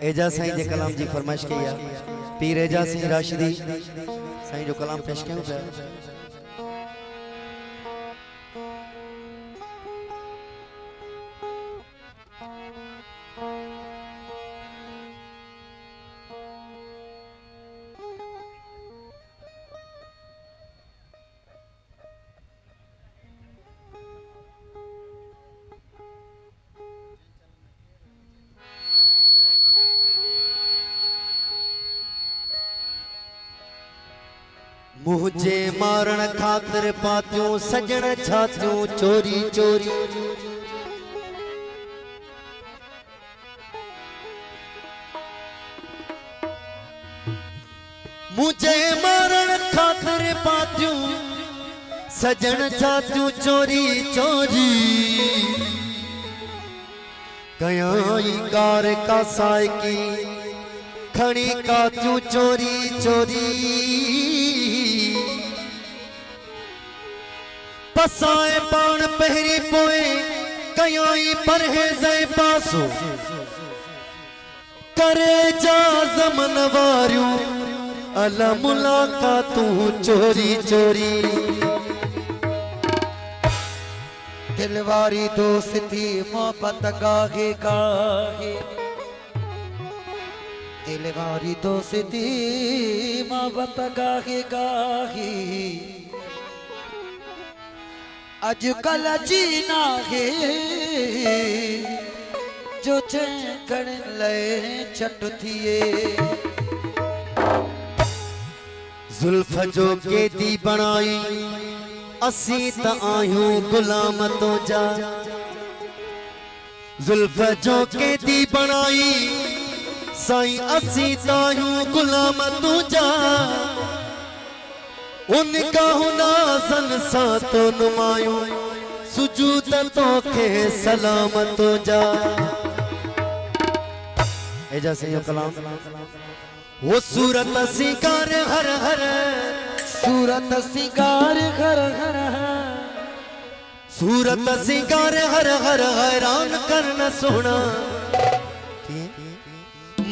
एजा साईं जे कलाम जी फरमाइश की है पीर एजा सिंह राशिदी साईं जो कलाम पेश कयूं पिया। मुझे मारण खातिर पातियों सजन छातियों चोरी चोरी। मुझे मारण खातिर पातियों सजन छातियों चोरी चोरी। कयाई कार का साय की खड़ी कातियों चोरी चोरी। पसाए पान पहरी पोए कयाई परहेज पासो करे जा ज़मन वारियो अला मुलाकातूं चोरी चोरी। दिलवारी दोस्ती मोहब्बत गाहे गाहे। दिलवारी दोस्ती मोहब्बत गाहे गाहे। अजकल जीना है जो चैन ले चट थिए। जुल्फ जो केदी बनाई असी त आयूं गुलाम तो जा। जुल्फ जो केदी बनाई साईं असी त आयूं गुलाम तो जा। उनका नाज़न सा तो नुमायूं सुजूद तो के सलामत जा। एजा से यो कलाम वो सूरत सिंगार हर हर। सूरत सिंगार हर हर। सूरत सिंगार हर हर हैरान करना सोना।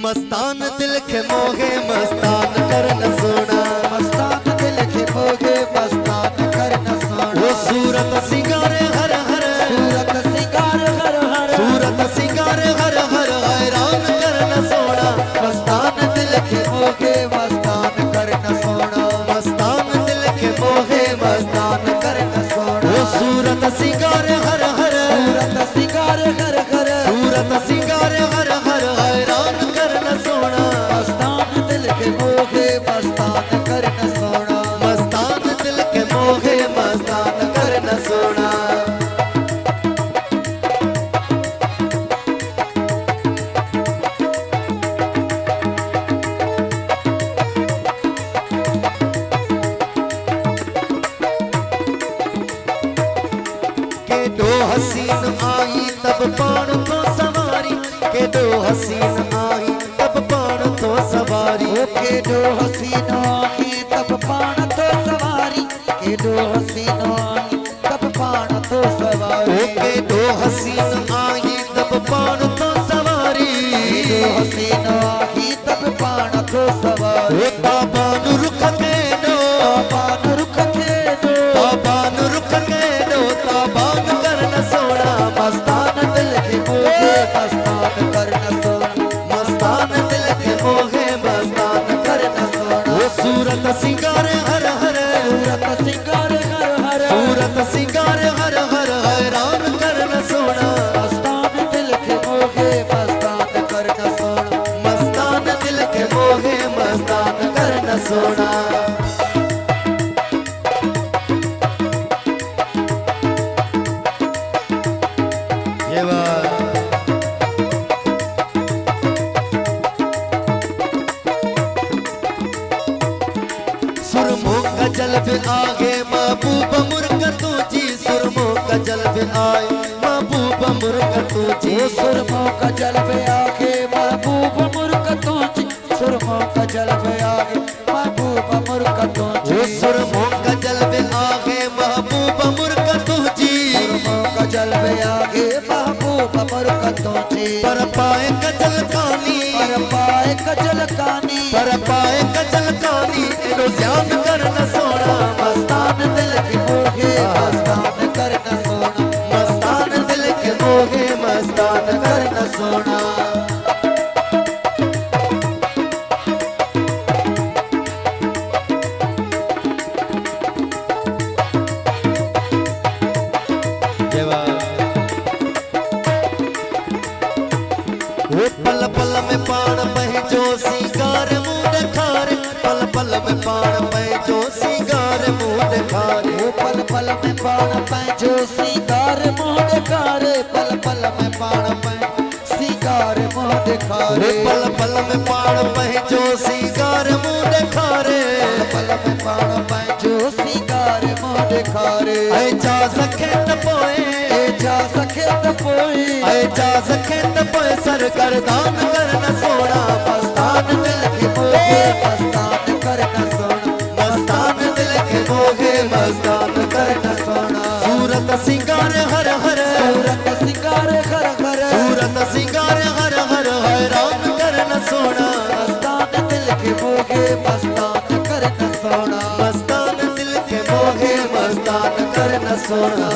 मस्तान दिल के मोहे मस्तान करना सोना। मस्तान दिल के मोहे मस्तान करना सोना। वो सूरत सिंगार हर हर। सूरत सिंगार हर हर। सूरत सिंगार हर हर हैरान करना सोना। मस्तान दिल के मोहे मस्तान करना सोना। मस्तान दिल के मोहे मस्तान करना सोना। वो सूरत सिंगार हर हर। सूरत सिंगार हर हर। सूरत सिंगार हर हर हैरान करना सोना। मस्तान दिल के मोहे मस्तान करना सोना। मस्तान दिल के मोहे मस्तान करना सोना। के दो हसीन आई तब पान तो सवारी। के दो हसीन आई तब पान तो सवारी। के दो हसीन आई तब पान तो सवारी। के दो हसीन आई तब पान तो सवारी। के दो हसीन आई तब पान तो सवारी। दो हसीन आई तब पान तो सवारी। ताबान रुख के दो। ताबान रुख के दो। ताबान रुख के दो ताबान करना सोना। मस्तान दिल के मोहे मस्तान करना सोना। मस्तान दिल के मोहे मस्तान करना सोना। वो सूरत सिंगार हर हर। सूरत सिंगार हर हर। सूरत सिंगार हर हर हैरान करना सोना। मस्तान दिल के मोहे मस्तान करना सोना। मस्तान दिल के मोहे मस्तान करना सोना। ये बात सुरमों का जलब आगे महबूब मुरकतों जी। सुरमों का जलब आए महबूब मुरकतों जी। सुरमों का जलब आगे महबूब मुरकतों जी। सुरमों का जलब आगे महबूब मुरकतों जी। सुरमों का जलब आगे महबूब मुरकतों जी। सुरमों का जलब आगे महबूब मुरकतों जी। पर पाए कजल कानी। पर कजल कानी पर पाए कजल कानी एडो ध्यान कर न सोना मस्तान दिल के मोहे मस्तान कर न सोना मस्तान दिल के मोहे मस्तान कर न सोना वो पल पल में पान पहचो सिंगार मुंह दिखारे पल पल में पान पहचो सिंगार मुंह दिखारे वो पल पल में पान पैजो सिंगार मुँह दिखारे पल पल में पान पै सिंगार मुँह दिखारे पल पल में पान पहचो सिंगार मुंह दिखारे पल में पान पैजो सिंगार मुँह दिखारे ऐ जा सखे त पोए ए जा सके त पोई ऐ जा सखे त पोए सर कर दान कर न सोना मस्तान दिल के मोहे मस्तान कर न सोना मस्तान दिल के मोहे मस्तान कर न सोना सूरत सिंगार हर हर सूरत सिंगार घर घर सूरत सिंगार हर हर हैरान कर न सोना मस्तान दिल के मोहे मस्तान कर न सोना मस्तान दिल के मोहे मस्तान कर न सोना